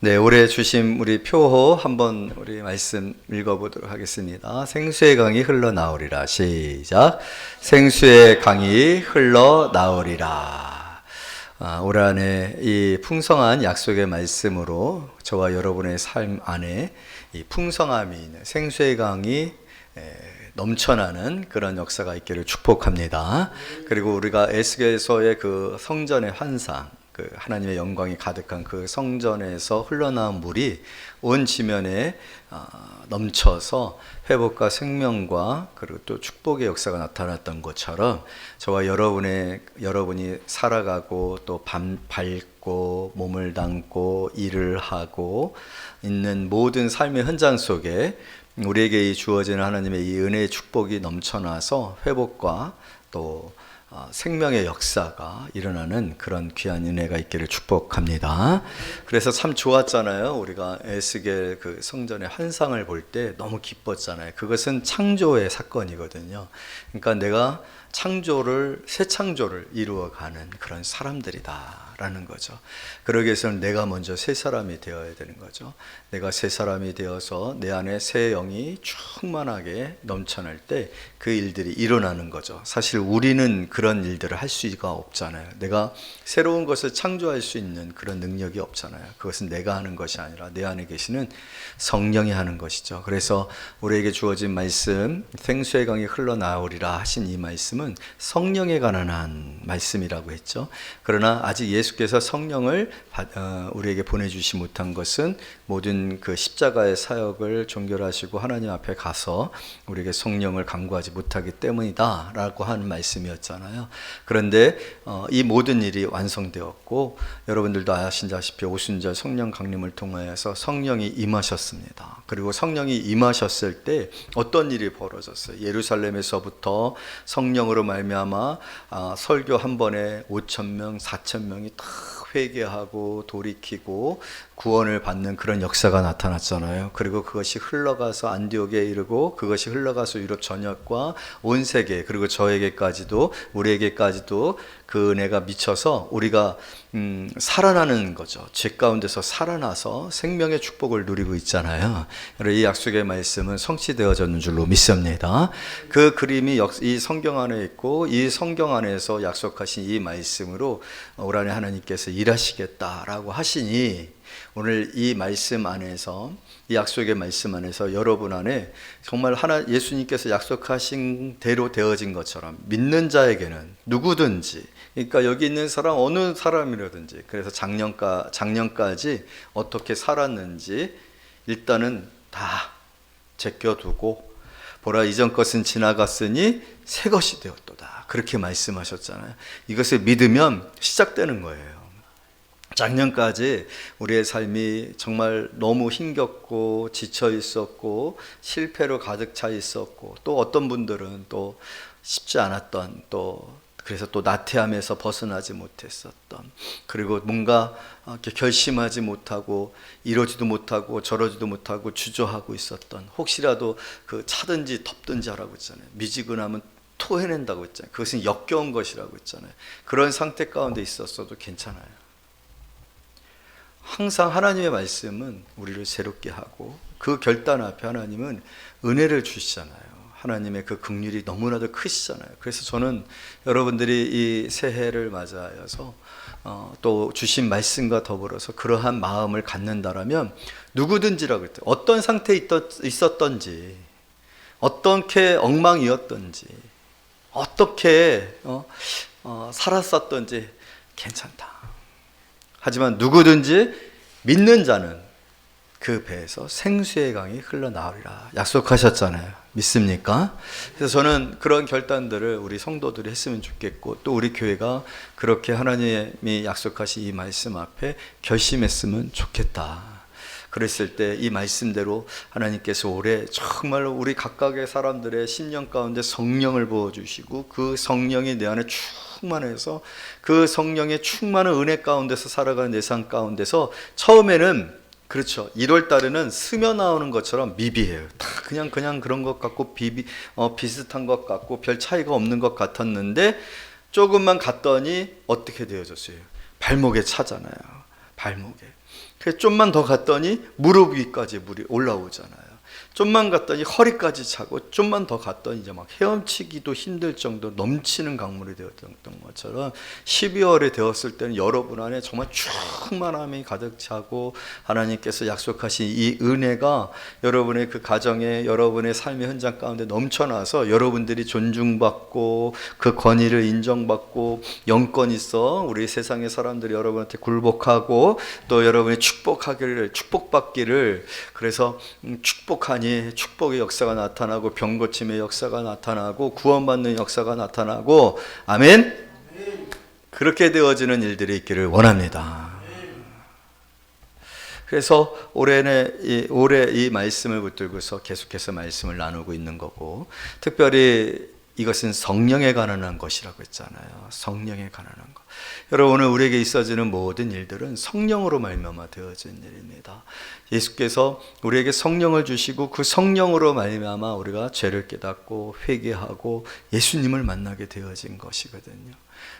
네, 올해 주신 우리 표호 한번 우리 말씀 읽어보도록 하겠습니다. 생수의 강이 흘러나오리라. 시작. 생수의 강이 흘러나오리라. 올 한해 이 풍성한 약속의 말씀으로 저와 여러분의 삶 안에 이 풍성함이 있는 생수의 강이 넘쳐나는 그런 역사가 있기를 축복합니다. 그리고 우리가 에스겔서의 그 성전의 환상, 그 하나님의 영광이 가득한 그 성전에서 흘러나온 물이 온 지면에 넘쳐서 회복과 생명과 그리고 또 축복의 역사가 나타났던 것처럼 저와 여러분이 살아가고 또 밟고 몸을 담고 일을 하고 있는 모든 삶의 현장 속에 우리에게 주어지는 하나님의 이 은혜의 축복이 넘쳐나서 회복과 또 생명의 역사가 일어나는 그런 귀한 은혜가 있기를 축복합니다. 그래서 참 좋았잖아요. 우리가 에스겔 그 성전의 환상을 볼 때 너무 기뻤잖아요. 그것은 창조의 사건이거든요. 그러니까 내가 새 창조를 이루어가는 그런 사람들이다라는 거죠. 그러기 위해서는 내가 먼저 새 사람이 되어야 되는 거죠. 내가 새 사람이 되어서 내 안에 새 영이 충만하게 넘쳐날 때 그 일들이 일어나는 거죠. 사실 우리는 그런 일들을 할 수가 없잖아요. 내가 새로운 것을 창조할 수 있는 그런 능력이 없잖아요. 그것은 내가 하는 것이 아니라 내 안에 계시는 성령이 하는 것이죠. 그래서 우리에게 주어진 말씀, 생수의 강이 흘러나오리라 하신 이 말씀은 성령에 관한 말씀이라고 했죠. 그러나 아직 예수께서 성령을 우리에게 보내주시 못한 것은 모든 그 십자가의 사역을 종결하시고 하나님 앞에 가서 우리에게 성령을 간구하지 못하기 때문이다 라고 하는 말씀이었잖아요. 그런데 이 모든 일이 완성되었고 여러분들도 아시다시피 오순절 성령 강림을 통하여서 성령이 임하셨습니다. 그리고 성령이 임하셨을 때 어떤 일이 벌어졌어요? 예루살렘에서부터 성령으로 말미암아 설교 한 번에 5,000명, 4,000명이 다 회개하고 돌이키고 구원을 받는 그런 역사가 나타났잖아요. 그리고 그것이 흘러가서 안디옥에 이르고 그것이 흘러가서 유럽 전역과 온 세계 그리고 저에게까지도 우리에게까지도 그 은혜가 미쳐서 우리가 살아나는 거죠. 죄 가운데서 살아나서 생명의 축복을 누리고 있잖아요. 이 약속의 말씀은 성취되어졌는 줄로 믿습니다. 그 그림이 이 성경 안에 있고 이 성경 안에서 약속하신 이 말씀으로 올 한해 하나님께서 일하시겠다라고 하시니 오늘 이 말씀 안에서 이 약속의 말씀 안에서 여러분 안에 정말 예수님께서 약속하신 대로 되어진 것처럼 믿는 자에게는 누구든지 그러니까 여기 있는 사람 어느 사람이라든지 그래서 작년까지 어떻게 살았는지 일단은 다 제껴두고 보라 이전 것은 지나갔으니 새 것이 되었도다 그렇게 말씀하셨잖아요. 이것을 믿으면 시작되는 거예요. 작년까지 우리의 삶이 정말 너무 힘겹고 지쳐 있었고 실패로 가득 차 있었고 또 어떤 분들은 또 쉽지 않았던 그래서 또 나태함에서 벗어나지 못했었던 그리고 뭔가 이렇게 결심하지 못하고 이러지도 못하고 저러지도 못하고 주저하고 있었던 혹시라도 그 차든지 덮든지 하라고 했잖아요. 미지근하면 토해낸다고 했잖아요. 그것은 역겨운 것이라고 했잖아요. 그런 상태 가운데 있었어도 괜찮아요. 항상 하나님의 말씀은 우리를 새롭게 하고 그 결단 앞에 하나님은 은혜를 주시잖아요. 하나님의 그 긍휼이 너무나도 크시잖아요. 그래서 저는 여러분들이 이 새해를 맞아서 또 주신 말씀과 더불어서 그러한 마음을 갖는다라면 누구든지라고 했대요. 어떤 상태에 있었던지 어떻게 엉망이었던지 어떻게 살았었던지 괜찮다. 하지만 누구든지 믿는 자는 그 배에서 생수의 강이 흘러나오리라 약속하셨잖아요. 믿습니까? 그래서 저는 그런 결단들을 우리 성도들이 했으면 좋겠고 또 우리 교회가 그렇게 하나님이 약속하신 이 말씀 앞에 결심했으면 좋겠다. 그랬을 때 이 말씀대로 하나님께서 올해 정말로 우리 각각의 사람들의 심령 가운데 성령을 부어주시고 그 성령이 내 안에 충만해서 그 성령의 충만한 은혜 가운데서 살아가는 내 삶 가운데서 처음에는 그렇죠. 1월 달에는 스며 나오는 것처럼 미비해요. 다 그냥 그런 것 같고 비슷한 것 같고 별 차이가 없는 것 같았는데 조금만 갔더니 어떻게 되어졌어요? 발목에 차잖아요. 발목에. 그래서 좀만 더 갔더니 무릎 위까지 물이 올라오잖아요. 좀만 갔더니 허리까지 차고, 좀만 더 갔더니 이제 막 헤엄치기도 힘들 정도 넘치는 강물이 되었던 것처럼 12월에 되었을 때는 여러분 안에 정말 충만함이 가득 차고, 하나님께서 약속하신 이 은혜가 여러분의 그 가정에, 여러분의 삶의 현장 가운데 넘쳐나서 여러분들이 존중받고 그 권위를 인정받고 영권 있어 우리 세상의 사람들이 여러분한테 굴복하고 또 여러분이 축복받기를, 그래서 축복하니 축복의 역사가 나타나고 병고침의 역사가 나타나고 구원받는 역사가 나타나고, 아멘. 그렇게 되어지는 일들이 있기를 원합니다. 그래서 올해 이 말씀을 붙들고서 계속해서 말씀을 나누고 있는 거고, 특별히 이것은 성령에 관한 것이라고 했잖아요. 성령에 관한 것. 여러분, 오늘 우리에게 있어지는 모든 일들은 성령으로 말미암아 되어진 일입니다. 예수께서 우리에게 성령을 주시고 그 성령으로 말미암아 우리가 죄를 깨닫고 회개하고 예수님을 만나게 되어진 것이거든요.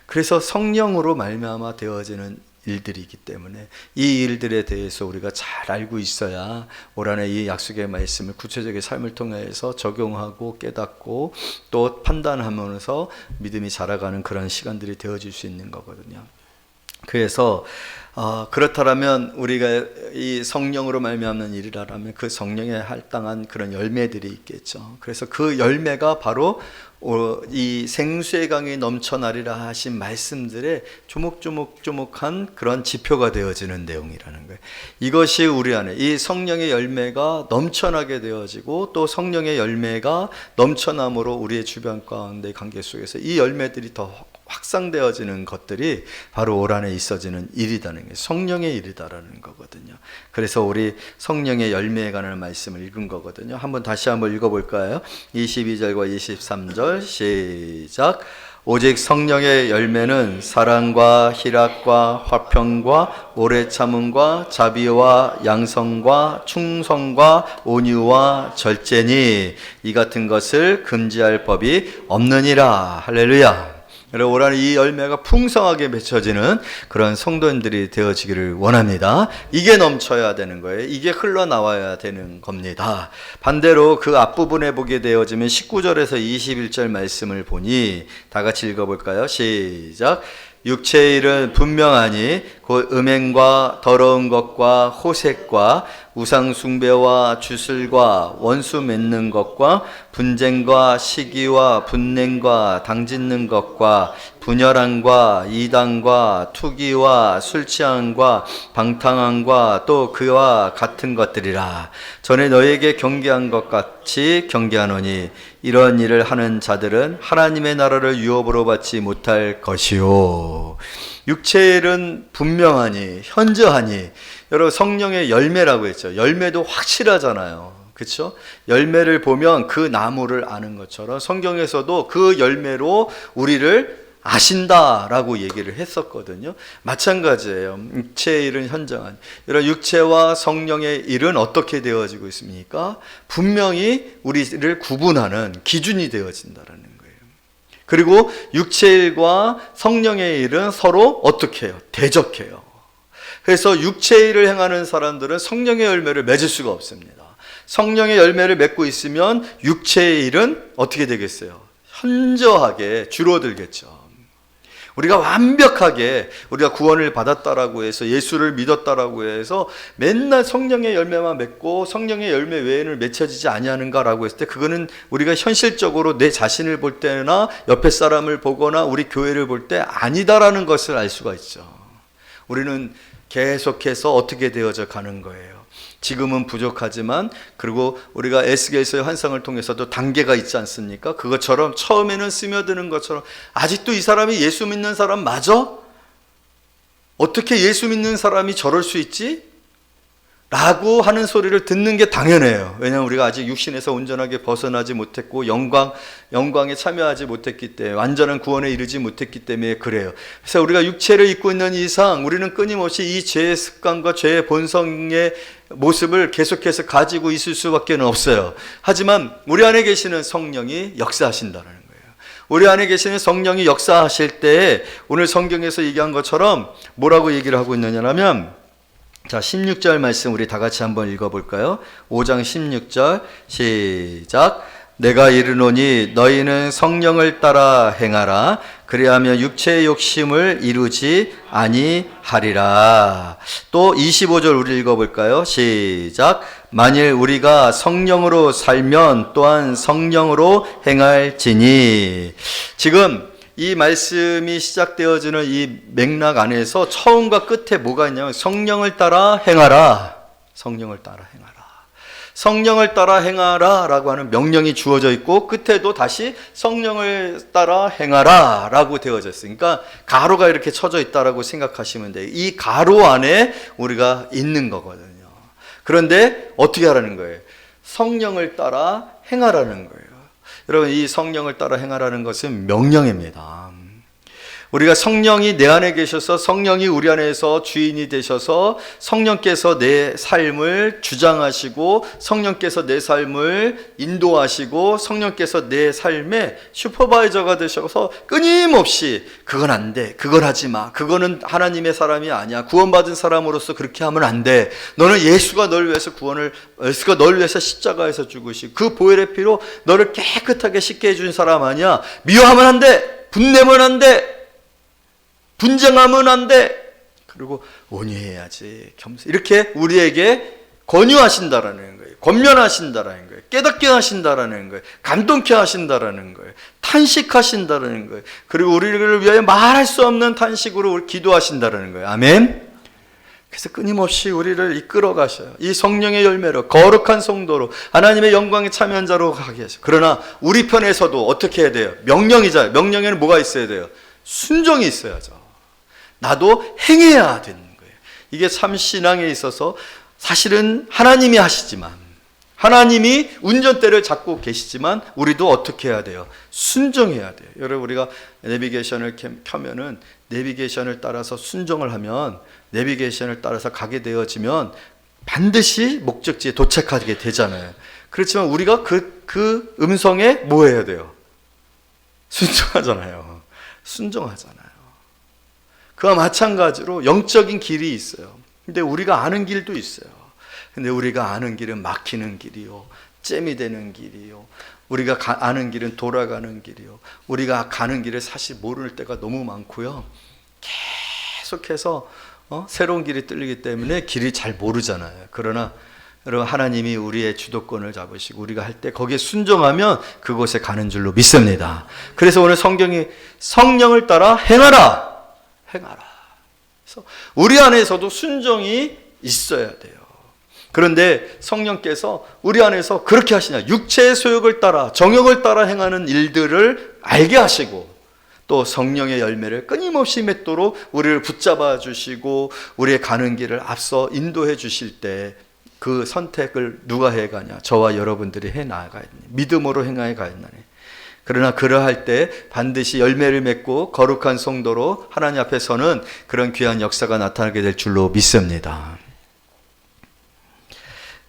그래서 성령으로 말미암아 되어지는 일들이기 때문에 이 일들에 대해서 우리가 잘 알고 있어야 올 한해 이 약속의 말씀을 구체적인 삶을 통해서 적용하고 깨닫고 또 판단하면서 믿음이 자라가는 그런 시간들이 되어질 수 있는 거거든요. 그래서 그렇다면 우리가 이 성령으로 말미암는 일이라면 그 성령에 할당한 그런 열매들이 있겠죠. 그래서 그 열매가 바로 이 생수의 강이 넘쳐나리라 하신 말씀들의 조목조목조목한 그런 지표가 되어지는 내용이라는 거예요. 이것이 우리 안에 이 성령의 열매가 넘쳐나게 되어지고 또 성령의 열매가 넘쳐남으로 우리의 주변 가운데 관계 속에서 이 열매들이 더 확산되어지는 것들이 바로 올 한해 있어지는 일이라는 게 성령의 일이다라는 거거든요. 그래서 우리 성령의 열매에 관한 말씀을 읽은 거거든요. 다시 한번 읽어볼까요? 22절과 23절 시작. 오직 성령의 열매는 사랑과 희락과 화평과 오래 참음과 자비와 양성과 충성과 온유와 절제니 이 같은 것을 금지할 법이 없느니라. 할렐루야. 올 한해 이 열매가 풍성하게 맺혀지는 그런 성도님들이 되어지기를 원합니다. 이게 넘쳐야 되는 거예요. 이게 흘러나와야 되는 겁니다. 반대로 그 앞부분에 보게 되어지면 19절에서 21절 말씀을 보니 다 같이 읽어볼까요? 시작. 육체의 일은 분명하니 곧 음행과 더러운 것과 호색과 우상 숭배와 주술과 원수 맺는 것과 분쟁과 시기와 분냉과 당짓는 것과 분열함과 이단과 투기와 술 취함과 방탕함과 또 그와 같은 것들이라. 전에 너에게 경계한 것 같이 경계하노니 이런 일을 하는 자들은 하나님의 나라를 유업으로 받지 못할 것이요. 육체의 일은 분명하니 현저하니, 여러분 성령의 열매라고 했죠. 열매도 확실하잖아요. 그렇죠? 열매를 보면 그 나무를 아는 것처럼 성경에서도 그 열매로 우리를 아신다라고 얘기를 했었거든요. 마찬가지예요. 육체의 일은 현저하니. 여러분 육체와 성령의 일은 어떻게 되어지고 있습니까? 분명히 우리를 구분하는 기준이 되어진다라는 거예요. 그리고 육체의 일과 성령의 일은 서로 어떻게 해요? 대적해요. 그래서 육체의 일을 행하는 사람들은 성령의 열매를 맺을 수가 없습니다. 성령의 열매를 맺고 있으면 육체의 일은 어떻게 되겠어요? 현저하게 줄어들겠죠. 우리가 완벽하게 우리가 구원을 받았다라고 해서 예수를 믿었다라고 해서 맨날 성령의 열매만 맺고 성령의 열매 외에는 맺혀지지 아니하는가라고 했을 때, 그거는 우리가 현실적으로 내 자신을 볼 때나 옆에 사람을 보거나 우리 교회를 볼 때 아니다라는 것을 알 수가 있죠. 우리는 계속해서 어떻게 되어져 가는 거예요. 지금은 부족하지만, 그리고 우리가 에스겔서의 환상을 통해서도 단계가 있지 않습니까? 그것처럼 처음에는 스며드는 것처럼 아직도 이 사람이 예수 믿는 사람 맞아? 어떻게 예수 믿는 사람이 저럴 수 있지? 라고 하는 소리를 듣는 게 당연해요. 왜냐하면 우리가 아직 육신에서 온전하게 벗어나지 못했고 영광에 참여하지 못했기 때문에, 완전한 구원에 이르지 못했기 때문에 그래요. 그래서 우리가 육체를 입고 있는 이상 우리는 끊임없이 이 죄의 습관과 죄의 본성의 모습을 계속해서 가지고 있을 수밖에 없어요. 하지만 우리 안에 계시는 성령이 역사하신다는 거예요. 우리 안에 계시는 성령이 역사하실 때 오늘 성경에서 얘기한 것처럼 뭐라고 얘기를 하고 있느냐면, 자, 16절 말씀 우리 다 같이 한번 읽어볼까요? 5장 16절 시작. 내가 이르노니 너희는 성령을 따라 행하라. 그리하면 육체의 욕심을 이루지 아니하리라. 또 25절 우리 읽어볼까요? 시작. 만일 우리가 성령으로 살면 또한 성령으로 행할지니. 지금 이 말씀이 시작되어지는 이 맥락 안에서 처음과 끝에 뭐가 있냐면 성령을 따라 행하라. 성령을 따라 행하라. 성령을 따라 행하라 라고 하는 명령이 주어져 있고 끝에도 다시 성령을 따라 행하라 라고 되어져 있으니까 가로가 이렇게 쳐져 있다라고 생각하시면 돼요. 이 가로 안에 우리가 있는 거거든요. 그런데 어떻게 하라는 거예요? 성령을 따라 행하라는 거예요. 여러분, 이 성령을 따라 행하라는 것은 명령입니다. 우리가 성령이 내 안에 계셔서 성령이 우리 안에서 주인이 되셔서 성령께서 내 삶을 주장하시고 성령께서 내 삶을 인도하시고 성령께서 내 삶의 슈퍼바이저가 되셔서 끊임없이 그건 안 돼, 그건 하지 마, 그거는 하나님의 사람이 아니야, 구원받은 사람으로서 그렇게 하면 안 돼, 너는 예수가 널 위해서 예수가 널 위해서 십자가에서 죽으시고 그 보혈의 피로 너를 깨끗하게 씻게 해준 사람 아니야, 미워하면 안 돼, 분내면 안 돼, 분쟁하면 안 돼. 그리고 온유해야지. 이렇게 우리에게 권유하신다라는 거예요. 권면하신다라는 거예요. 깨닫게 하신다라는 거예요. 감동케 하신다라는 거예요. 탄식하신다라는 거예요. 그리고 우리를 위하여 말할 수 없는 탄식으로 기도하신다라는 거예요. 아멘. 그래서 끊임없이 우리를 이끌어 가셔요. 이 성령의 열매로 거룩한 성도로 하나님의 영광에 참여한 자로 가게 하셔요. 그러나 우리 편에서도 어떻게 해야 돼요? 명령이잖아요. 명령에는 뭐가 있어야 돼요? 순종이 있어야죠. 나도 행해야 되는 거예요. 이게 참 신앙에 있어서 사실은 하나님이 하시지만, 하나님이 운전대를 잡고 계시지만 우리도 어떻게 해야 돼요? 순종해야 돼요. 여러분, 우리가 내비게이션을 켜면은 내비게이션을 따라서 순종을 하면, 내비게이션을 따라서 가게 되어지면 반드시 목적지에 도착하게 되잖아요. 그렇지만 우리가 그 음성에 뭐 해야 돼요? 순종하잖아요. 순종하잖아요. 그와 마찬가지로 영적인 길이 있어요. 근데 우리가 아는 길도 있어요. 근데 우리가 아는 길은 막히는 길이요, 잼이 되는 길이요, 우리가 아는 길은 돌아가는 길이요, 우리가 가는 길을 사실 모를 때가 너무 많고요. 계속해서 새로운 길이 뚫리기 때문에 길이 잘 모르잖아요. 그러나 여러분, 하나님이 우리의 주도권을 잡으시고 우리가 할 때 거기에 순종하면 그곳에 가는 줄로 믿습니다. 그래서 오늘 성경이 성령을 따라 행하라. 행하라. 그래서 우리 안에서도 순종이 있어야 돼요. 그런데 성령께서 우리 안에서 그렇게 하시냐? 육체의 소욕을 따라, 정욕을 따라 행하는 일들을 알게 하시고 또 성령의 열매를 끊임없이 맺도록 우리를 붙잡아 주시고 우리의 가는 길을 앞서 인도해 주실 때 그 선택을 누가 해가냐? 저와 여러분들이 해 나가야 돼. 믿음으로 행하여 가야하네. 그러나 그러할 때 반드시 열매를 맺고 거룩한 성도로 하나님 앞에서는 그런 귀한 역사가 나타나게 될 줄로 믿습니다.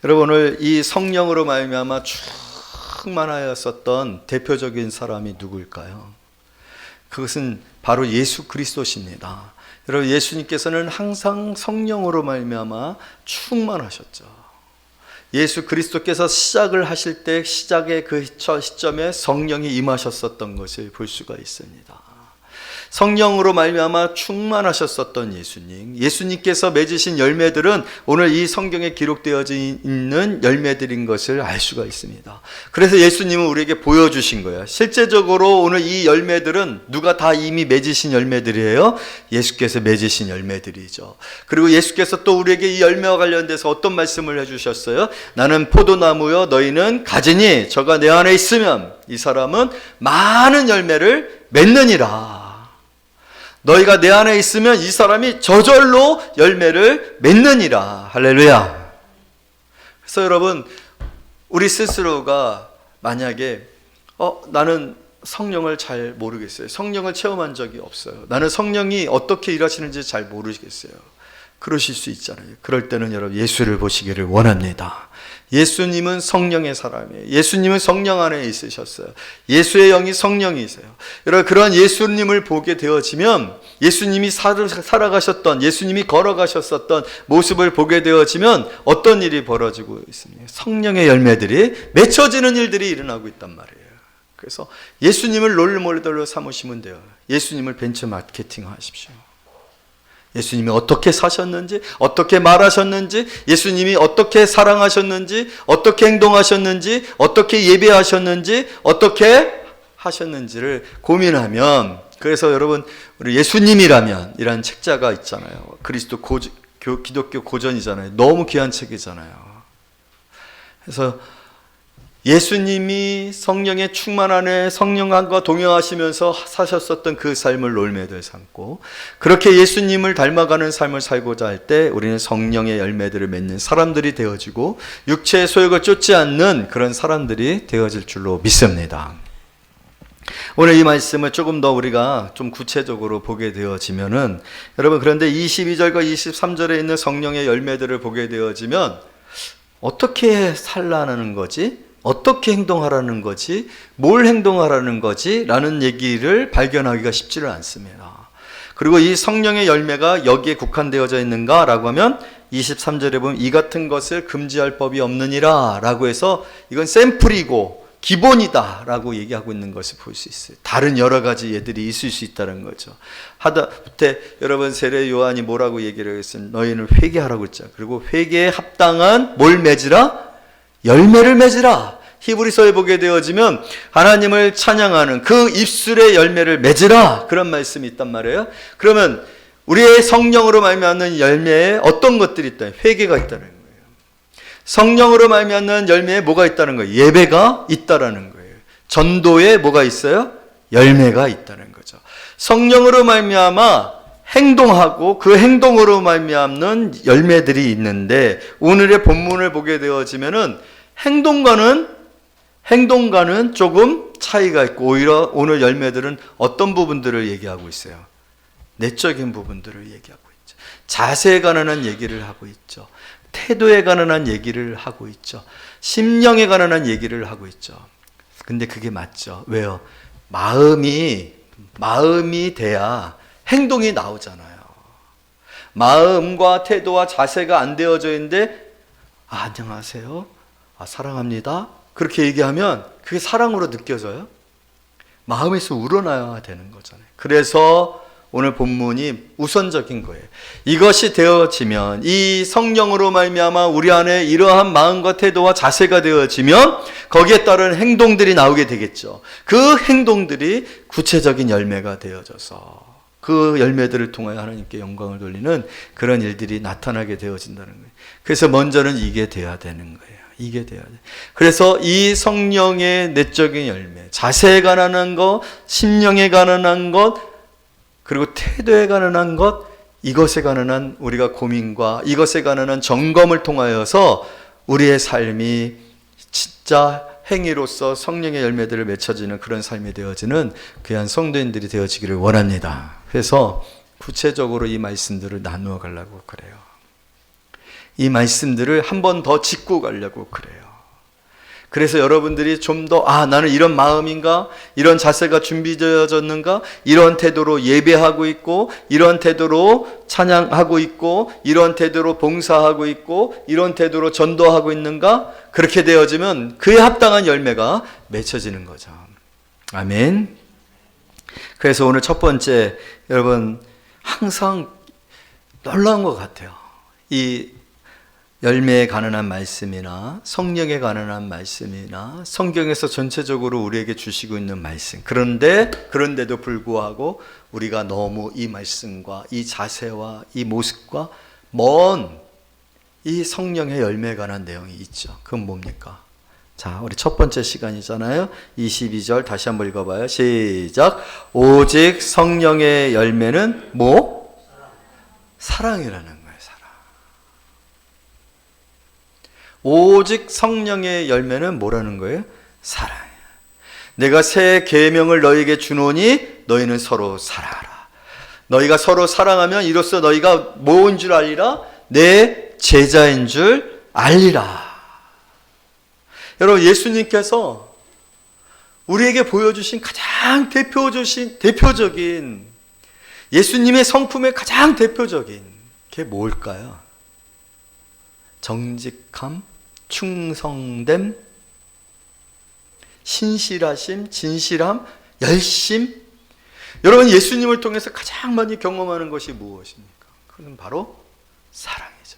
여러분, 오늘 이 성령으로 말미암아 충만하였었던 대표적인 사람이 누구일까요? 그것은 바로 예수 그리스도십니다. 여러분, 예수님께서는 항상 성령으로 말미암아 충만하셨죠. 예수 그리스도께서 시작을 하실 때 시작의 그 시점에 성령이 임하셨었던 것을 볼 수가 있습니다. 성령으로 말미암아 충만하셨었던 예수님, 예수님께서 맺으신 열매들은 오늘 이 성경에 기록되어져 있는 열매들인 것을 알 수가 있습니다. 그래서 예수님은 우리에게 보여주신 거예요. 실제적으로 오늘 이 열매들은 누가 다 이미 맺으신 열매들이에요? 예수께서 맺으신 열매들이죠. 그리고 예수께서 또 우리에게 이 열매와 관련돼서 어떤 말씀을 해주셨어요? 나는 포도나무요 너희는 가지니 저가 내 안에 있으면 이 사람은 많은 열매를 맺느니라. 너희가 내 안에 있으면 이 사람이 저절로 열매를 맺느니라. 할렐루야. 그래서 여러분, 우리 스스로가 만약에 나는 성령을 잘 모르겠어요. 성령을 체험한 적이 없어요. 나는 성령이 어떻게 일하시는지 잘 모르겠어요. 그러실 수 있잖아요. 그럴 때는 여러분 예수를 보시기를 원합니다. 예수님은 성령의 사람이에요. 예수님은 성령 안에 있으셨어요. 예수의 영이 성령이세요. 여러분 그런 예수님을 보게 되어지면 예수님이 살아가셨던, 예수님이 걸어가셨었던 모습을 보게 되어지면 어떤 일이 벌어지고 있습니까? 성령의 열매들이 맺혀지는 일들이 일어나고 있단 말이에요. 그래서 예수님을 롤모델로 삼으시면 돼요. 예수님을 벤처 마케팅 하십시오. 예수님이 어떻게 사셨는지, 어떻게 말하셨는지, 예수님이 어떻게 사랑하셨는지, 어떻게 행동하셨는지, 어떻게 예배하셨는지, 어떻게 하셨는지를 고민하면, 그래서 여러분 우리 예수님이라면 이라는 책자가 있잖아요. 그리스도 기독교 고전이잖아요. 너무 귀한 책이잖아요. 그래서 예수님이 성령의 충만 안에 성령과 동행하시면서 사셨었던 그 삶을 롤모델 삼고, 그렇게 예수님을 닮아가는 삶을 살고자 할 때 우리는 성령의 열매들을 맺는 사람들이 되어지고 육체의 소욕을 쫓지 않는 그런 사람들이 되어질 줄로 믿습니다. 오늘 이 말씀을 조금 더 우리가 좀 구체적으로 보게 되어지면은, 여러분 그런데 22절과 23절에 있는 성령의 열매들을 보게 되어지면 어떻게 살라는 거지? 어떻게 행동하라는 거지? 뭘 행동하라는 거지? 라는 얘기를 발견하기가 쉽지를 않습니다. 그리고 이 성령의 열매가 여기에 국한되어져 있는가? 라고 하면 23절에 보면 이 같은 것을 금지할 법이 없느니라 라고 해서 이건 샘플이고 기본이다 라고 얘기하고 있는 것을 볼 수 있어요. 다른 여러 가지 예들이 있을 수 있다는 거죠. 하다못해 여러분 세례 요한이 뭐라고 얘기를 했으면 너희는 회개하라고 했죠. 그리고 회개에 합당한 뭘 맺으라? 열매를 맺으라. 히브리서에 보게 되어지면 하나님을 찬양하는 그 입술의 열매를 맺으라, 그런 말씀이 있단 말이에요. 그러면 우리의 성령으로 말미암는 열매에 어떤 것들이 있다? 회개가 있다는 거예요. 성령으로 말미암는 열매에 뭐가 있다는 거예요? 예배가 있다라는 거예요. 전도에 뭐가 있어요? 열매가 있다는 거죠. 성령으로 말미암아 행동하고 그 행동으로 말미암는 열매들이 있는데, 오늘의 본문을 보게 되어지면은 행동과는 조금 차이가 있고, 오히려 오늘 열매들은 어떤 부분들을 얘기하고 있어요? 내적인 부분들을 얘기하고 있죠. 자세에 관한 얘기를 하고 있죠. 태도에 관한 얘기를 하고 있죠. 심령에 관한 얘기를 하고 있죠. 근데 그게 맞죠. 왜요? 마음이 돼야 행동이 나오잖아요. 마음과 태도와 자세가 안 되어져 있는데 안녕하세요, 사랑합니다, 그렇게 얘기하면 그게 사랑으로 느껴져요? 마음에서 우러나야 되는 거잖아요. 그래서 오늘 본문이 우선적인 거예요. 이것이 되어지면, 이 성령으로 말미암아 우리 안에 이러한 마음과 태도와 자세가 되어지면 거기에 따른 행동들이 나오게 되겠죠. 그 행동들이 구체적인 열매가 되어져서 그 열매들을 통하여 하나님께 영광을 돌리는 그런 일들이 나타나게 되어진다는 거예요. 그래서 먼저는 이게 돼야 되는 거예요. 이게 돼야 돼. 그래서 이 성령의 내적인 열매, 자세에 관한 것, 심령에 관한 것, 그리고 태도에 관한 것, 이것에 관한 우리가 고민과 이것에 관한 점검을 통하여서 우리의 삶이 진짜 행위로서 성령의 열매들을 맺혀지는 그런 삶이 되어지는 귀한 성도인들이 되어지기를 원합니다. 그래서 구체적으로 이 말씀들을 나누어 가려고 그래요. 이 말씀들을 한 번 더 짚고 가려고 그래요. 그래서 여러분들이 좀 더 나는 이런 마음인가? 이런 자세가 준비되어졌는가? 이런 태도로 예배하고 있고, 이런 태도로 찬양하고 있고, 이런 태도로 봉사하고 있고, 이런 태도로 전도하고 있는가? 그렇게 되어지면 그에 합당한 열매가 맺혀지는 거죠. 아멘. 그래서 오늘 첫 번째, 여러분 항상 놀라운 것 같아요. 이 열매에 관한 말씀이나 성령에 관한 말씀이나 성경에서 전체적으로 우리에게 주시고 있는 말씀, 그런데도 불구하고 우리가 너무 이 말씀과 이 자세와 이 모습과 먼 이 성령의 열매에 관한 내용이 있죠. 그건 뭡니까? 자, 우리 첫 번째 시간이잖아요. 22절 다시 한번 읽어봐요. 시작. 오직 성령의 열매는 뭐? 사랑이라는 거예요. 오직 성령의 열매는 뭐라는 거예요? 사랑이야. 내가 새 계명을 너희에게 주노니 너희는 서로 사랑하라. 너희가 서로 사랑하면 이로써 너희가 뭐인 줄 알리라? 내 제자인 줄 알리라. 여러분, 예수님께서 우리에게 보여주신 가장 대표적인 예수님의 성품의 가장 대표적인 게 뭘까요? 정직함, 충성됨, 신실하심, 진실함, 열심. 여러분, 예수님을 통해서 가장 많이 경험하는 것이 무엇입니까? 그건 바로 사랑이죠.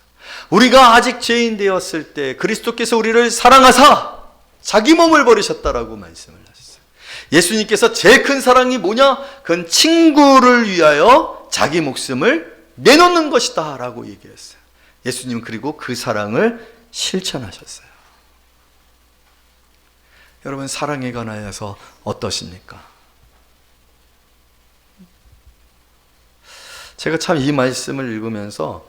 우리가 아직 죄인 되었을 때 그리스도께서 우리를 사랑하사 자기 몸을 버리셨다라고 말씀을 하셨어요. 예수님께서 제일 큰 사랑이 뭐냐? 그건 친구를 위하여 자기 목숨을 내놓는 것이다 라고 얘기했어요. 예수님은 그리고 그 사랑을 실천하셨어요. 여러분, 사랑에 관하여서 어떠십니까? 제가 참 이 말씀을 읽으면서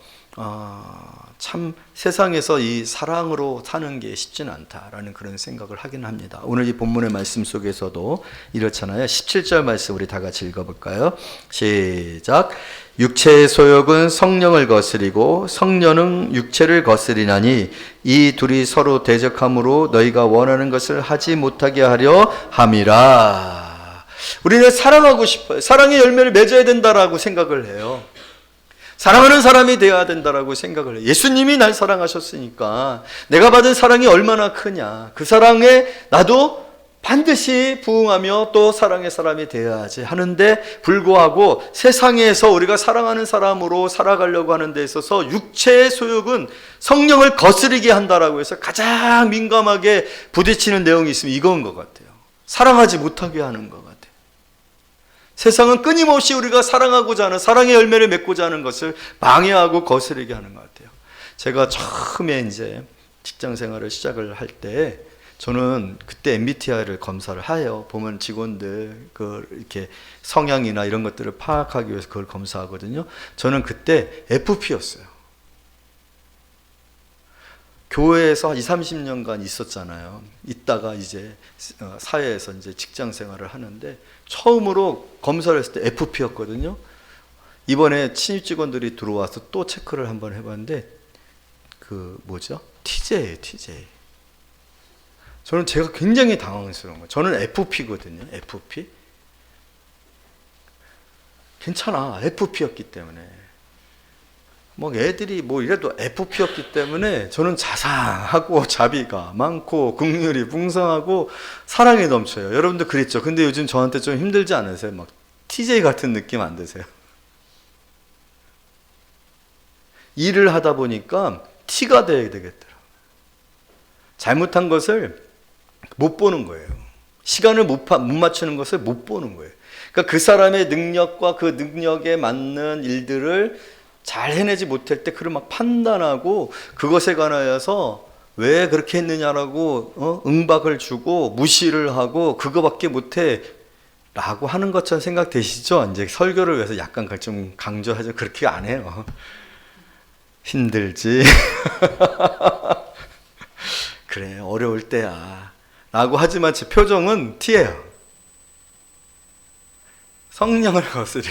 참 세상에서 이 사랑으로 사는 게 쉽지는 않다라는 그런 생각을 하긴 합니다. 오늘 이 본문의 말씀 속에서도 이렇잖아요. 17절 말씀 우리 다 같이 읽어볼까요? 시작. 육체의 소욕은 성령을 거스리고 성령은 육체를 거스리나니 이 둘이 서로 대적함으로 너희가 원하는 것을 하지 못하게 하려 함이라. 우리는 사랑하고 싶어요. 사랑의 열매를 맺어야 된다라고 생각을 해요. 사랑하는 사람이 되어야 된다라고 생각을 해요. 예수님이 날 사랑하셨으니까 내가 받은 사랑이 얼마나 크냐. 그 사랑에 나도 반드시 부응하며 또 사랑의 사람이 되어야지 하는데 불구하고 세상에서 우리가 사랑하는 사람으로 살아가려고 하는 데 있어서 육체의 소욕은 성령을 거스르게 한다라고 해서 가장 민감하게 부딪히는 내용이 있으면 이건 것 같아요. 사랑하지 못하게 하는 것 같아요. 세상은 끊임없이 우리가 사랑하고자 하는, 사랑의 열매를 맺고자 하는 것을 방해하고 거스르게 하는 것 같아요. 제가 처음에 이제 직장 생활을 시작을 할 때 저는 그때 MBTI를 검사를 해요. 보면 직원들 이렇게 성향이나 이런 것들을 파악하기 위해서 그걸 검사하거든요. 저는 그때 FP였어요. 교회에서 한 20, 30년간 있었잖아요. 있다가 이제 사회에서 이제 직장 생활을 하는데 처음으로 검사를 했을 때 FP였거든요. 이번에 신입 직원들이 들어와서 또 체크를 한번 해봤는데 TJ예요, TJ. 저는 제가 굉장히 당황스러운 거예요. 저는 FP거든요, FP. 괜찮아, FP였기 때문에. 애들이 이래도 FP였기 때문에 저는 자상하고 자비가 많고 긍휼이 풍성하고 사랑이 넘쳐요. 여러분도 그랬죠? 근데 요즘 저한테 좀 힘들지 않으세요? TJ 같은 느낌 안 드세요? 일을 하다 보니까 T가 돼야 되겠더라고요. 잘못한 것을 못 보는 거예요. 시간을 못 맞추는 것을 못 보는 거예요. 그러니까 그 사람의 능력과 그 능력에 맞는 일들을 잘 해내지 못할 때 그걸 막 판단하고 그것에 관하여서 왜 그렇게 했느냐라고 응박을 주고 무시를 하고 그거밖에 못해 라고 하는 것처럼 생각되시죠? 이제 설교를 위해서 약간 좀 강조하죠. 그렇게 안 해요. 힘들지. 그래, 어려울 때야 라고 하지만 제 표정은 T예요. 성령을 거스리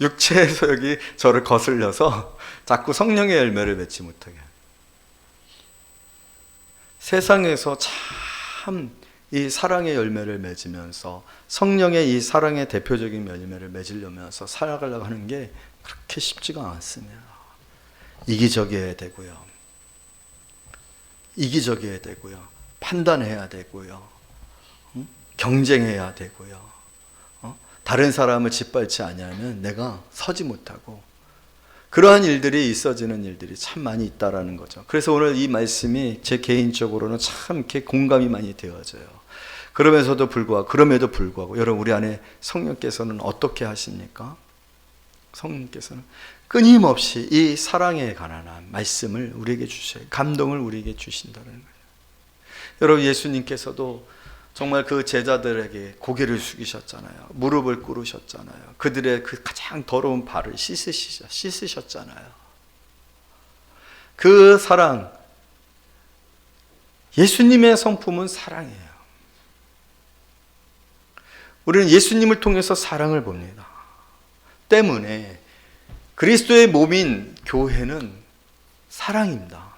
육체의 소욕이 저를 거슬려서 자꾸 성령의 열매를 맺지 못하게. 세상에서 참 이 사랑의 열매를 맺으면서 성령의 이 사랑의 대표적인 열매를 맺으려면서 살아가려고 하는 게 그렇게 쉽지가 않습니다. 이기적이어야 되고요. 이기적이어야 되고요. 판단해야 되고요. 경쟁해야 되고요. 다른 사람을 짓밟지 않으면 내가 서지 못하고 그러한 일들이 있어지는 일들이 참 많이 있다라는 거죠. 그래서 오늘 이 말씀이 제 개인적으로는 참 이렇게 공감이 많이 되어져요. 그럼에도 불구하고 여러분 우리 안에 성령께서는 어떻게 하십니까? 성령께서는 끊임없이 이 사랑에 관한 말씀을 우리에게 주셔요. 감동을 우리에게 주신다는 거예요. 여러분 예수님께서도 정말 그 제자들에게 고개를 숙이셨잖아요. 무릎을 꿇으셨잖아요. 그들의 그 가장 더러운 발을 씻으셨잖아요. 그 사랑, 예수님의 성품은 사랑이에요. 우리는 예수님을 통해서 사랑을 봅니다. 때문에 그리스도의 몸인 교회는 사랑입니다.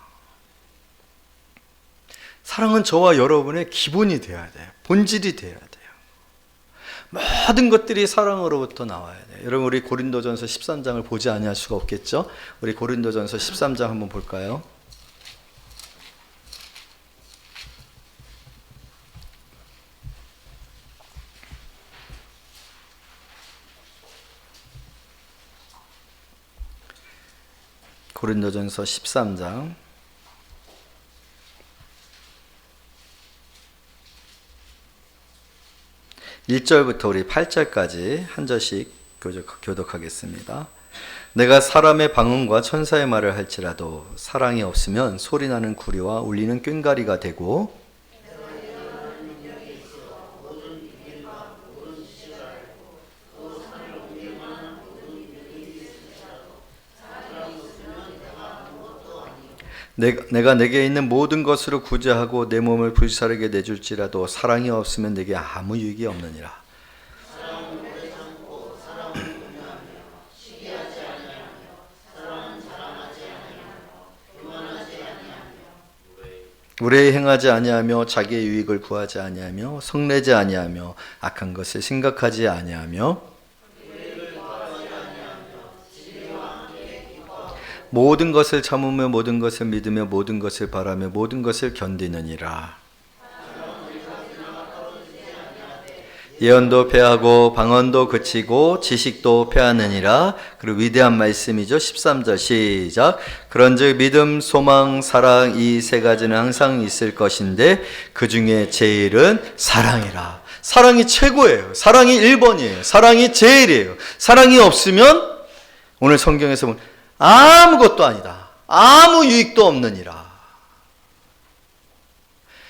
사랑은 저와 여러분의 기본이 되어야 돼요. 본질이 되어야 돼요. 모든 것들이 사랑으로부터 나와야 돼요. 여러분, 우리 고린도전서 13장을 보지 아니할 수가 없겠죠? 우리 고린도전서 13장 한번 볼까요? 고린도전서 13장 1절부터 우리 8절까지 한 절씩 교독하겠습니다. 내가 사람의 방언과 천사의 말을 할지라도 사랑이 없으면 소리나는 구리와 울리는 꽹과리가 되고 내가 내게 있는 모든 것으로 구제하고 내 몸을 불사르게 내줄지라도 사랑이 없으면 내게 아무 유익이 없느니라. 우레에 행하지 아니하며 자기의 유익을 구하지 아니하며 성내지 아니하며 악한 것을 생각하지 아니하며 모든 것을 참으며 모든 것을 믿으며 모든 것을 바라며 모든 것을 견디느니라. 예언도 패하고 방언도 그치고 지식도 패하느니라. 그리고 위대한 말씀이죠. 13절 시작. 그런즉 믿음, 소망, 사랑 이 세 가지는 항상 있을 것인데 그 중에 제일은 사랑이라. 사랑이 최고예요. 사랑이 1번이에요. 사랑이 제일이에요. 사랑이 없으면 오늘 성경에서 보면 아무것도 아니다. 아무 유익도 없느니라.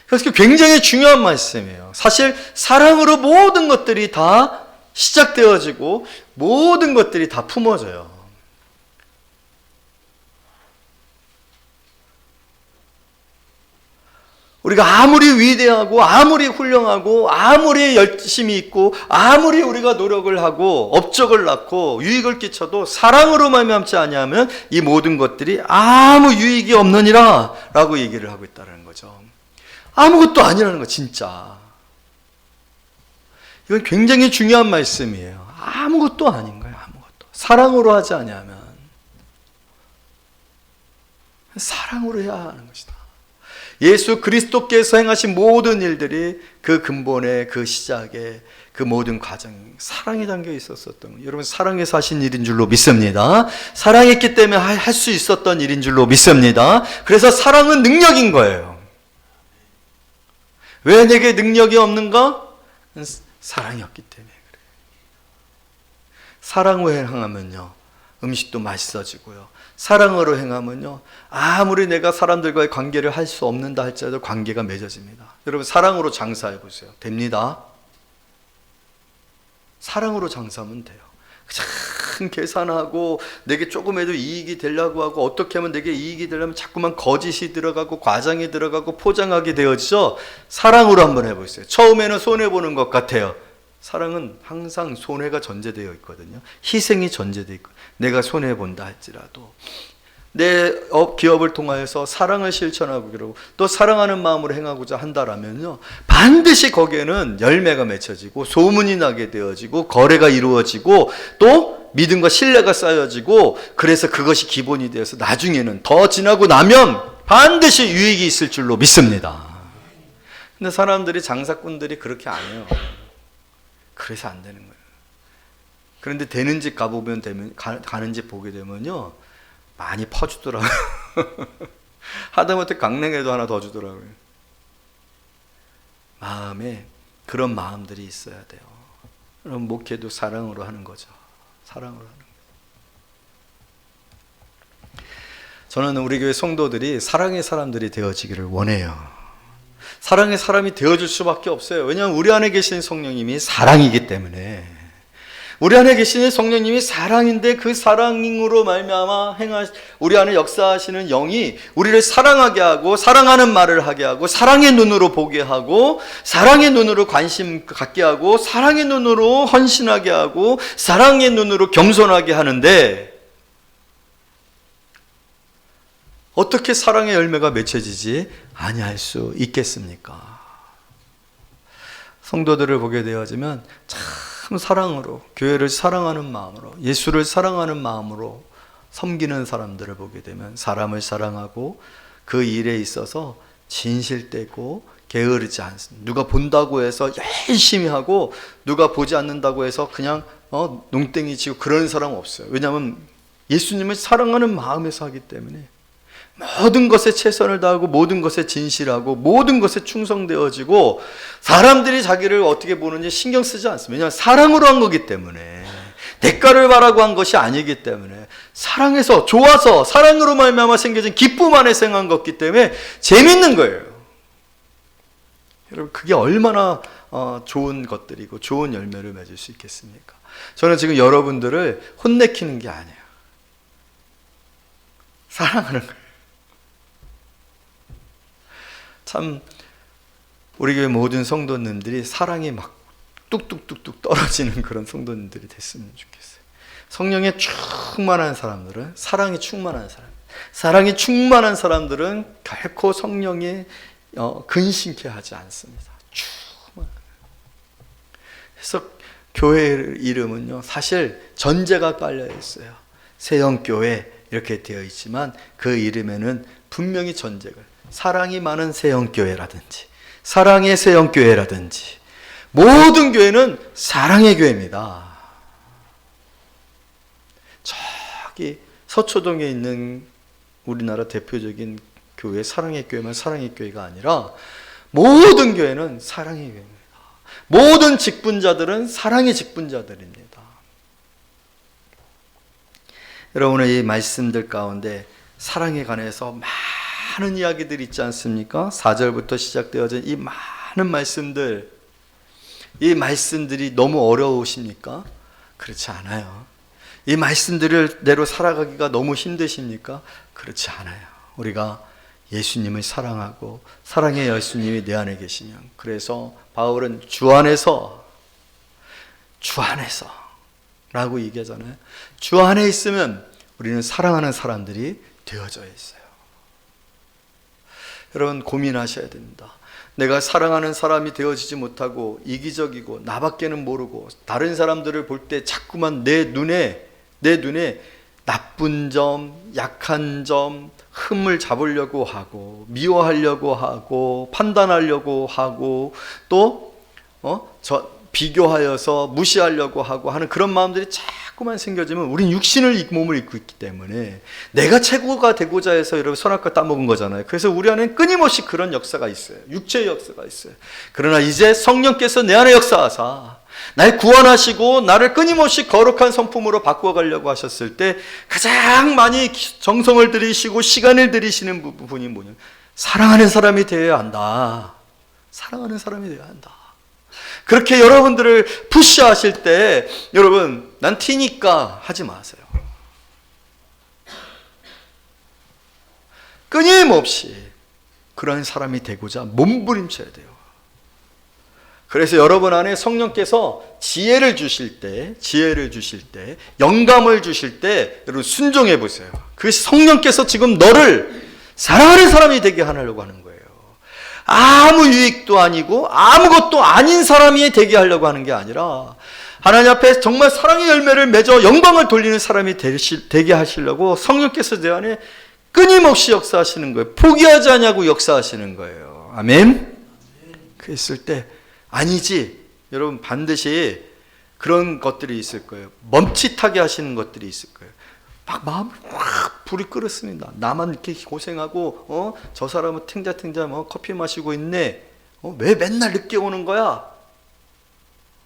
그래서 굉장히 중요한 말씀이에요. 사실 사랑으로 모든 것들이 다 시작되어지고 모든 것들이 다 품어져요. 우리가 아무리 위대하고 아무리 훌륭하고 아무리 열심히 있고 아무리 우리가 노력을 하고 업적을 낳고 유익을 끼쳐도 사랑으로 말미암지 아니하면 이 모든 것들이 아무 유익이 없느니라 라고 얘기를 하고 있다는 거죠. 아무것도 아니라는 거 진짜. 이건 굉장히 중요한 말씀이에요. 아무것도 아닌 거예요. 아무것도. 사랑으로 하지 아니하면 사랑으로 해야 하는 것이다. 예수 그리스도께서 행하신 모든 일들이 그 근본에 그 시작에 그 모든 과정이 사랑이 담겨 있었던 거예요. 여러분 사랑해서 하신 일인 줄로 믿습니다. 사랑했기 때문에 할 수 있었던 일인 줄로 믿습니다. 그래서 사랑은 능력인 거예요. 왜 내게 능력이 없는가? 사랑이 없기 때문에 그래요. 사랑으로 행하면요 음식도 맛있어지고요. 사랑으로 행하면요 아무리 내가 사람들과의 관계를 할 수 없는다 할지라도 관계가 맺어집니다. 여러분 사랑으로 장사해 보세요. 됩니다. 사랑으로 장사하면 돼요. 참 계산하고 내게 조금이라도 이익이 되려고 하고 어떻게 하면 내게 이익이 되려면 자꾸만 거짓이 들어가고 과장이 들어가고 포장하게 되어지죠. 사랑으로 한번 해보세요. 처음에는 손해보는 것 같아요. 사랑은 항상 손해가 전제되어 있거든요. 희생이 전제되어 있고 내가 손해본다 할지라도 내 기업을 통하여서 사랑을 실천하고 그러고 또 사랑하는 마음으로 행하고자 한다라면요 반드시 거기에는 열매가 맺혀지고 소문이 나게 되어지고 거래가 이루어지고 또 믿음과 신뢰가 쌓여지고 그래서 그것이 기본이 되어서 나중에는 더 지나고 나면 반드시 유익이 있을 줄로 믿습니다. 근데 사람들이 장사꾼들이 그렇게 안 해요. 그래서 안 되는 거예요. 그런데 되는 집 가보면 가는 집 보게 되면요 많이 퍼주더라고요. 하다못해 강냉이도 하나 더 주더라고요. 마음에 그런 마음들이 있어야 돼요. 그럼 목회도 사랑으로 하는 거죠. 사랑으로 하는 거죠. 저는 우리 교회 성도들이 사랑의 사람들이 되어지기를 원해요. 사랑의 사람이 되어줄 수밖에 없어요. 왜냐하면 우리 안에 계신 성령님이 사랑이기 때문에. 우리 안에 계시는 성령님이 사랑인데 그 사랑으로 말미암아 우리 안에 역사하시는 영이 우리를 사랑하게 하고 사랑하는 말을 하게 하고 사랑의 눈으로 보게 하고 사랑의 눈으로 관심 갖게 하고 사랑의 눈으로 헌신하게 하고 사랑의 눈으로 겸손하게 하는데 어떻게 사랑의 열매가 맺혀지지 아니할 수 있겠습니까? 성도들을 보게 되어지면 참 사랑으로, 교회를 사랑하는 마음으로, 예수를 사랑하는 마음으로 섬기는 사람들을 보게 되면 사람을 사랑하고 그 일에 있어서 진실되고 게으르지 않습니다. 누가 본다고 해서 열심히 하고 누가 보지 않는다고 해서 그냥 농땡이 치고 그런 사람 없어요. 왜냐하면 예수님을 사랑하는 마음에서 하기 때문에 모든 것에 최선을 다하고 모든 것에 진실하고 모든 것에 충성되어지고 사람들이 자기를 어떻게 보는지 신경 쓰지 않습니다. 왜냐하면 사랑으로 한 거기 때문에, 대가를 바라고 한 것이 아니기 때문에, 사랑해서 좋아서 사랑으로 말미암아 생겨진 기쁨 안에 생한 것이기 때문에 재밌는 거예요. 여러분, 그게 얼마나 좋은 것들이고 좋은 열매를 맺을 수 있겠습니까? 저는 지금 여러분들을 혼내키는 게 아니에요. 사랑하는 거예요. 참 우리 교회 모든 성도님들이 사랑이 막 뚝뚝뚝뚝 떨어지는 그런 성도님들이 됐으면 좋겠어요. 성령에 충만한 사람들은, 사랑이 충만한 사람들은 결코 성령에 근심케 하지 않습니다. 그래서 교회 이름은요, 사실 전제가 깔려 있어요. 세영교회 이렇게 되어 있지만 그 이름에는 분명히 전제가, 사랑이 많은 세영교회라든지 사랑의 세영교회라든지 모든 교회는 사랑의 교회입니다. 저기 서초동에 있는 우리나라 대표적인 교회, 사랑의 교회만 사랑의 교회가 아니라 모든 교회는 사랑의 교회입니다. 모든 직분자들은 사랑의 직분자들입니다. 여러분, 이 말씀들 가운데 사랑에 관해서 많은 이야기들이 있지 않습니까? 4절부터 시작되어진 이 많은 말씀들, 이 말씀들이 너무 어려우십니까? 그렇지 않아요. 이 말씀들대로 살아가기가 너무 힘드십니까? 그렇지 않아요. 우리가 예수님을 사랑하고 사랑의 예수님이 내 안에 계시면, 그래서 바울은 주 안에서 라고 얘기하잖아요. 주 안에 있으면 우리는 사랑하는 사람들이 되어져 있어요. 여러분, 고민하셔야 됩니다. 내가 사랑하는 사람이 되어지지 못하고 이기적이고 나밖에는 모르고 다른 사람들을 볼 때 자꾸만 내 눈에 나쁜 점, 약한 점, 흠을 잡으려고 하고 미워하려고 하고 판단하려고 하고 또 비교하여서 무시하려고 하고 하는 그런 마음들이 자꾸만 생겨지면 우린 육신을 몸을 입고 있기 때문에 내가 최고가 되고자 해서 여러분 선악과 따먹은 거잖아요. 그래서 우리 안에는 끊임없이 그런 역사가 있어요. 육체의 역사가 있어요. 그러나 이제 성령께서 내 안에 역사하사 날 구원하시고 나를 끊임없이 거룩한 성품으로 바꾸어가려고 하셨을 때 가장 많이 정성을 들이시고 시간을 들이시는 부분이 뭐냐면 사랑하는 사람이 되어야 한다. 사랑하는 사람이 되어야 한다. 그렇게 여러분들을 푸시하실 때 여러분, 난 티니까 하지 마세요. 끊임없이 그런 사람이 되고자 몸부림쳐야 돼요. 그래서 여러분 안에 성령께서 지혜를 주실 때, 영감을 주실 때 여러분 순종해 보세요. 그 성령께서 지금 너를 사랑하는 사람이 되게 하려고 하는 거예요. 아무 유익도 아니고 아무것도 아닌 사람이 되게 하려고 하는 게 아니라 하나님 앞에 정말 사랑의 열매를 맺어 영광을 돌리는 사람이 되게 하시려고 성령께서 내 안에 끊임없이 역사하시는 거예요. 포기하지 않냐고 역사하시는 거예요. 아멘. 그랬을 때 아니지, 여러분, 반드시 그런 것들이 있을 거예요. 멈칫하게 하시는 것들이 있을 거예요. 막 마음을 확 불이 끓었습니다. 나만 이렇게 고생하고 저 사람은 탱자탱자 커피 마시고 있네. 왜 맨날 늦게 오는 거야?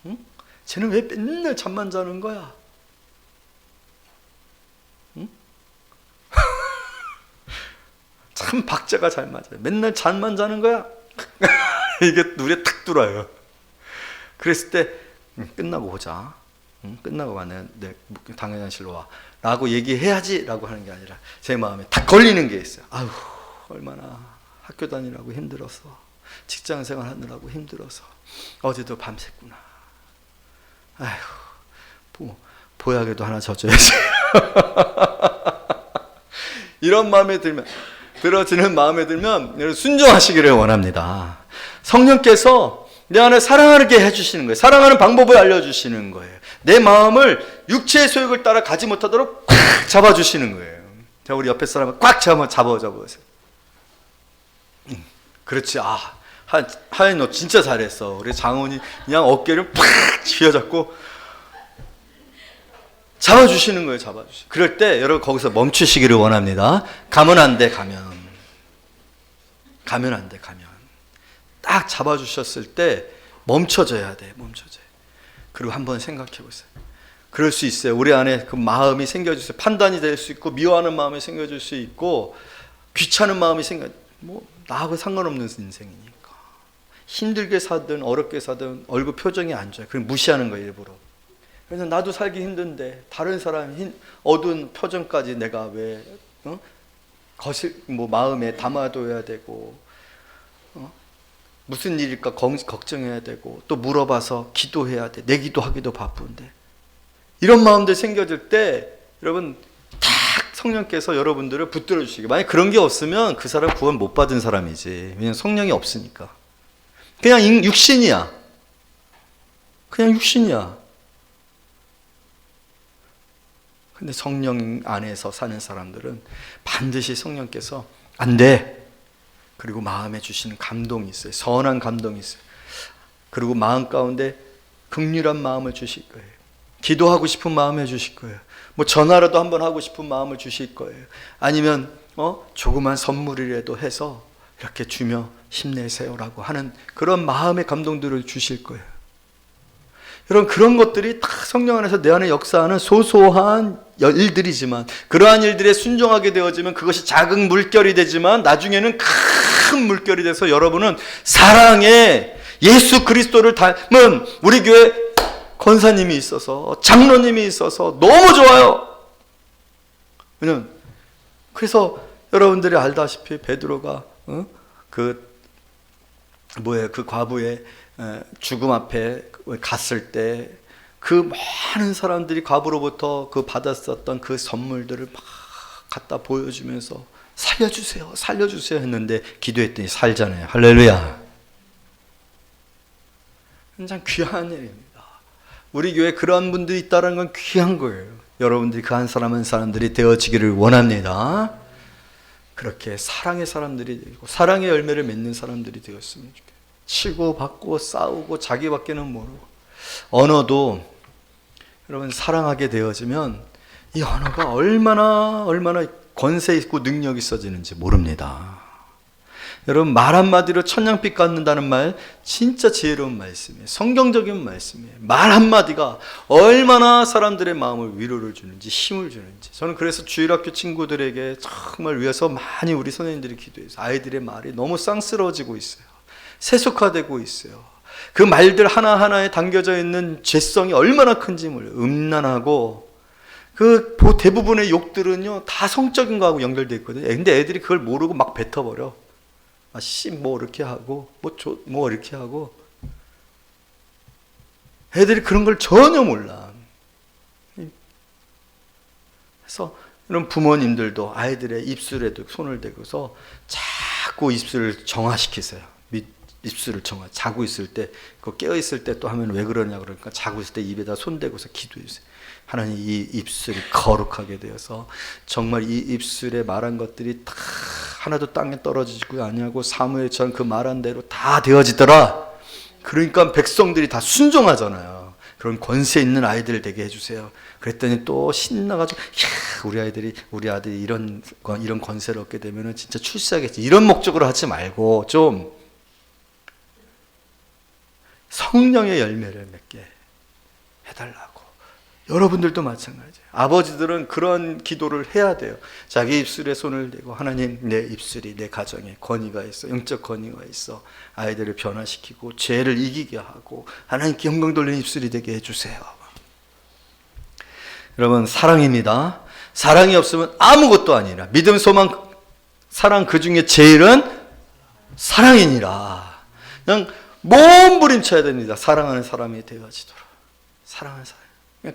응? 쟤는 왜 맨날 잠만 자는 거야? 응? 참 박자가 잘 맞아요. 맨날 잠만 자는 거야? 이게 눈에 탁 들어와요. 그랬을 때 끝나고 오자. 끝나고 와. 내 당연한실로 와. 라고 얘기해야지 라고 하는 게 아니라 제 마음에 딱 걸리는 게 있어요. 아유, 얼마나 학교 다니라고 힘들어서, 직장 생활 하느라고 힘들어서 어제도 밤샜구나. 아유, 보약에도 하나 젖어야지. 이런 마음에 들면 들어지는 마음에 들면 순종하시기를 원합니다. 성령께서 내 안에 사랑하게 해주시는 거예요. 사랑하는 방법을 알려주시는 거예요. 내 마음을 육체의 소욕을 따라 가지 못하도록 꽉 잡아주시는 거예요. 자, 우리 옆에 사람을 꽉 잡아보세요. 그렇지. 하연이 너 진짜 잘했어. 우리 장훈이 그냥 어깨를 팍 쥐어잡고 잡아주시는 거예요. 그럴 때 여러분 거기서 멈추시기를 원합니다. 가면 안 돼. 가면 안 돼. 딱 잡아주셨을 때 멈춰져야 돼. 그리고 한번 생각해 보세요. 그럴 수 있어요. 우리 안에 그 마음이 생겨질 판단이 될 수 있고, 미워하는 마음이 생겨질 수 있고, 귀찮은 마음이 나하고 상관없는 인생이니까. 힘들게 사든 어렵게 사든 얼굴 표정이 안 좋아요. 그럼 무시하는 거예요, 일부러. 그래서 나도 살기 힘든데 다른 사람 어두운 표정까지 내가 왜 마음에 담아둬야 되고, 무슨 일일까 걱정해야 되고, 또 물어봐서 기도해야 돼. 내 기도하기도 바쁜데. 이런 마음들 생겨질 때 여러분 딱 성령께서 여러분들을 붙들어 주시게. 만약 그런 게 없으면 그 사람 구원 못 받은 사람이지. 왜냐하면 성령이 없으니까. 그냥 육신이야. 근데 성령 안에서 사는 사람들은 반드시 성령께서 안 돼. 그리고 마음에 주시는 감동이 있어요. 선한 감동이 있어요. 그리고 마음 가운데 긍휼한 마음을 주실 거예요. 기도하고 싶은 마음을 주실 거예요. 전화라도 한번 하고 싶은 마음을 주실 거예요. 아니면 조그만 선물이라도 해서 이렇게 주며 힘내세요라고 하는 그런 마음의 감동들을 주실 거예요. 여러분, 그런 것들이 다 성령 안에서 내 안에 역사하는 소소한 일들이지만, 그러한 일들에 순종하게 되어지면 그것이 작은 물결이 되지만 나중에는 큰 물결이 돼서 여러분은 사랑에 예수 그리스도를 닮은 우리 교회 권사님이 있어서, 장로님이 있어서 너무 좋아요. 그래서 여러분들이 알다시피 베드로가 그 과부의 죽음 앞에 갔을 때 그 많은 사람들이 과부로부터 받았었던 그 선물들을 막 갖다 보여주면서 살려주세요 했는데 기도했더니 살잖아요. 할렐루야. 굉장히 귀한 일입니다. 우리 교회에 그런 분들이 있다는 건 귀한 거예요. 여러분들이 그 한 사람 한 사람들이 되어지기를 원합니다. 그렇게 사랑의 사람들이 되고 사랑의 열매를 맺는 사람들이 되었으면 좋겠어요. 치고 받고 싸우고 자기밖에는 모르고. 언어도 여러분 사랑하게 되어지면 이 언어가 얼마나 권세 있고 능력이 있어지는지 모릅니다. 여러분, 말 한마디로 천냥빛 갚는다는 말 진짜 지혜로운 말씀이에요. 성경적인 말씀이에요. 말 한마디가 얼마나 사람들의 마음을 위로를 주는지, 힘을 주는지. 저는 그래서 주일학교 친구들에게 정말 위해서 많이 우리 선생님들이 기도해서 아이들의 말이 너무 쌍스러워지고 있어요. 세속화되고 있어요. 그 말들 하나하나에 담겨져 있는 죄성이 얼마나 큰지 몰라요. 음란하고, 대부분의 욕들은요 다 성적인 거하고 연결되어 있거든요. 근데 애들이 그걸 모르고 막 뱉어버려. 이렇게 하고, 이렇게 하고. 애들이 그런 걸 전혀 몰라. 그래서 이런 부모님들도 아이들의 입술에도 손을 대고서 자꾸 입술을 정화시키세요. 입술을 자고 있을 때, 깨어있을 때 또 하면 왜 그러냐 그러니까 자고 있을 때 입에다 손 대고서 기도해주세요. 하나님, 이 입술이 거룩하게 되어서 정말 이 입술에 말한 것들이 다 하나도 땅에 떨어지지 아니하고 사무엘처럼 그 말한 대로 다 되어지더라. 그러니까 백성들이 다 순종하잖아요. 그런 권세 있는 아이들 되게 해주세요. 그랬더니 또 신나가지고 우리 아들이 이런 권세를 얻게 되면 진짜 출세하겠지. 이런 목적으로 하지 말고 좀 성령의 열매를 맺게 해달라고. 여러분들도 마찬가지예요. 아버지들은 그런 기도를 해야 돼요. 자기 입술에 손을 대고 하나님, 내 입술이 내 가정에 권위가 있어, 영적 권위가 있어. 아이들을 변화시키고 죄를 이기게 하고 하나님께 영광 돌리는 입술이 되게 해주세요. 여러분, 사랑입니다. 사랑이 없으면 아무것도 아니라. 믿음, 소망, 사랑, 그 중에 제일은 사랑이니라. 그냥 몸부림쳐야 됩니다. 사랑하는 사람이 되어지도록. 사랑하는 사람.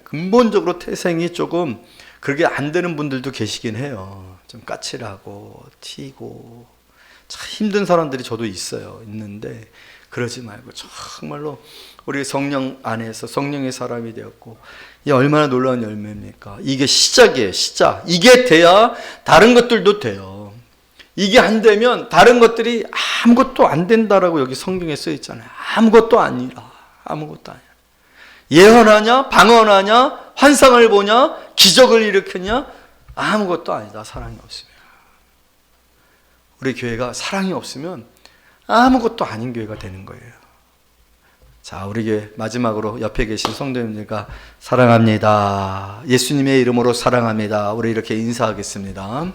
근본적으로 태생이 조금 그렇게 안 되는 분들도 계시긴 해요. 좀 까칠하고 튀고 참 힘든 사람들이 저도 있는데 그러지 말고 정말로 우리 성령 안에서 성령의 사람이 되었고, 이 얼마나 놀라운 열매입니까? 이게 시작이에요. 시작. 이게 돼야 다른 것들도 돼요. 이게 안 되면 다른 것들이 아무것도 안 된다라고 여기 성경에 써 있잖아요. 아무것도 아니라. 아무것도 아니라. 예언하냐, 방언하냐, 환상을 보냐, 기적을 일으키냐, 아무것도 아니다. 사랑이 없으면. 우리 교회가 사랑이 없으면 아무것도 아닌 교회가 되는 거예요. 자, 우리 교회 마지막으로 옆에 계신 성도님들과 사랑합니다, 예수님의 이름으로 사랑합니다, 우리 이렇게 인사하겠습니다.